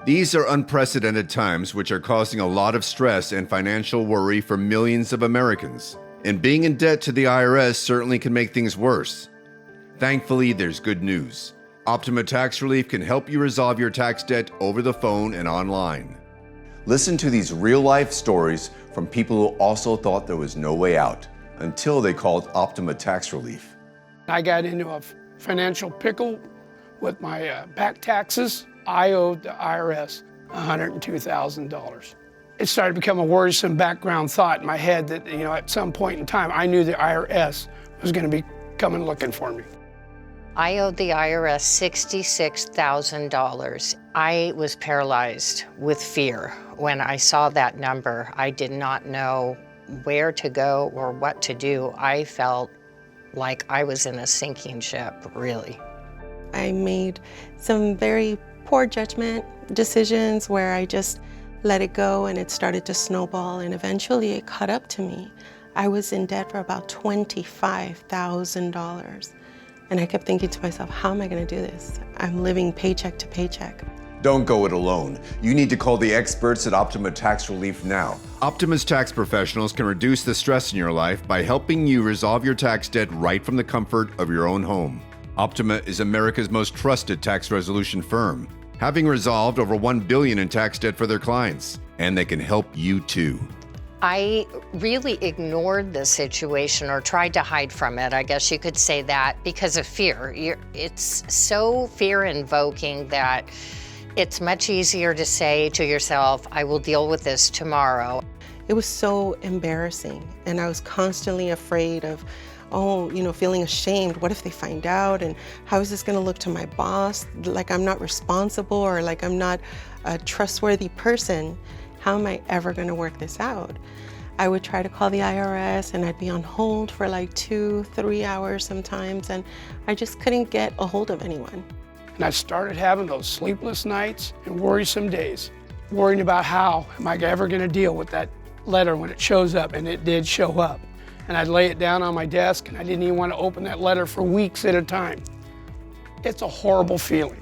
These are unprecedented times which are causing a lot of stress and financial worry for millions of Americans. And being in debt to the IRS certainly can make things worse. Thankfully, there's good news. Optima Tax Relief can help you resolve your tax debt over the phone and online. Listen to these real-life stories from people who also thought there was no way out until they called Optima Tax Relief. I got into a financial pickle with my back taxes. I owed the IRS $102,000. It started to become a worrisome background thought in my head that, at some point in time, I knew the IRS was going to be coming looking for me. I owed the IRS $66,000. I was paralyzed with fear when I saw that number. I did not know where to go or what to do. I felt like I was in a sinking ship, really. I made some very poor judgment decisions where I just let it go and it started to snowball, and eventually it caught up to me. I was in debt for about $25,000. And I kept thinking to myself, how am I going to do this? I'm living paycheck to paycheck. Don't go it alone. You need to call the experts at Optima Tax Relief now. Optima's tax professionals can reduce the stress in your life by helping you resolve your tax debt right from the comfort of your own home. Optima is America's most trusted tax resolution firm, having resolved over $1 billion in tax debt for their clients, and they can help you too. I really ignored the situation or tried to hide from it, I guess you could say that, because of fear. It's so fear-invoking that it's much easier to say to yourself, I will deal with this tomorrow. It was so embarrassing, and I was constantly afraid of, feeling ashamed. What if they find out, and how is this going to look to my boss? Like I'm not responsible, or like I'm not a trustworthy person. How am I ever going to work this out? I would try to call the IRS and I'd be on hold for like 2-3 hours sometimes, and I just couldn't get a hold of anyone. And I started having those sleepless nights and worrisome days, worrying about how am I ever going to deal with that letter when it shows up, and it did show up. And I'd lay it down on my desk and I didn't even want to open that letter for weeks at a time. It's a horrible feeling.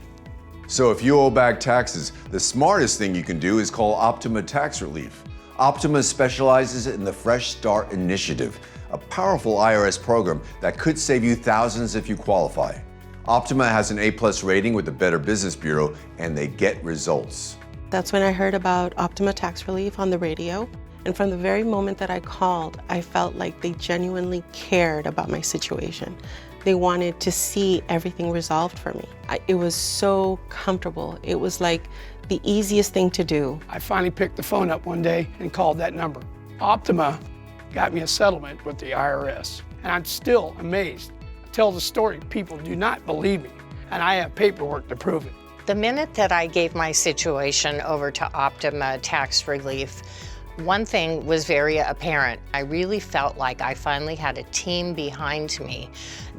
So if you owe back taxes, the smartest thing you can do is call Optima Tax Relief. Optima specializes in the Fresh Start Initiative, a powerful IRS program that could save you thousands if you qualify. Optima has an A+ rating with the Better Business Bureau, and they get results. That's when I heard about Optima Tax Relief on the radio. And from the very moment that I called, I felt like they genuinely cared about my situation. They wanted to see everything resolved for me. It was so comfortable. It was like the easiest thing to do. I finally picked the phone up one day and called that number. Optima got me a settlement with the IRS, and I'm still amazed. I tell the story, people do not believe me, and I have paperwork to prove it. The minute that I gave my situation over to Optima Tax Relief, one thing was very apparent. I really felt like I finally had a team behind me,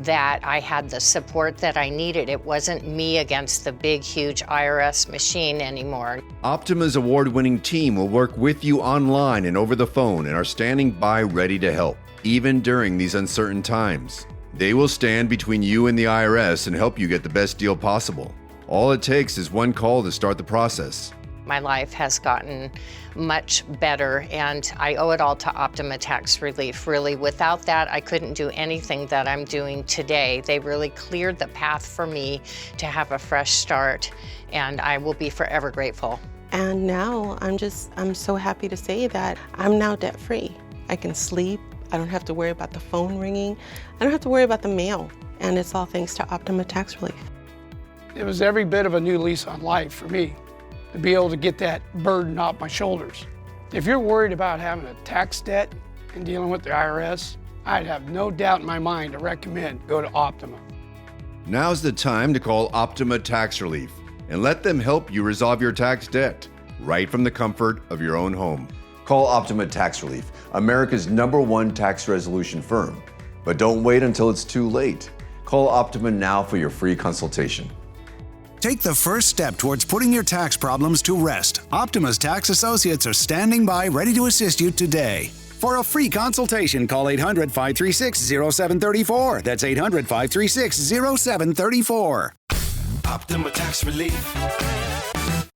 that I had the support that I needed. It wasn't me against the big, huge IRS machine anymore. Optima's award-winning team will work with you online and over the phone and are standing by ready to help, even during these uncertain times. They will stand between you and the IRS and help you get the best deal possible. All it takes is one call to start the process. My life has gotten much better, and I owe it all to Optima Tax Relief. Really, without that, I couldn't do anything that I'm doing today. They really cleared the path for me to have a fresh start, and I will be forever grateful. And now I'm so happy to say that I'm now debt-free. I can sleep. I don't have to worry about the phone ringing. I don't have to worry about the mail. And it's all thanks to Optima Tax Relief. It was every bit of a new lease on life for me, to be able to get that burden off my shoulders. If you're worried about having a tax debt and dealing with the IRS, I'd have no doubt in my mind to recommend go to Optima. Now's the time to call Optima Tax Relief and let them help you resolve your tax debt right from the comfort of your own home. Call Optima Tax Relief, America's #1 tax resolution firm. But don't wait until it's too late. Call Optima now for your free consultation. Take the first step towards putting your tax problems to rest. Optima's tax associates are standing by ready to assist you today. For a free consultation, call 800-536-0734. That's 800-536-0734. Optima Tax Relief.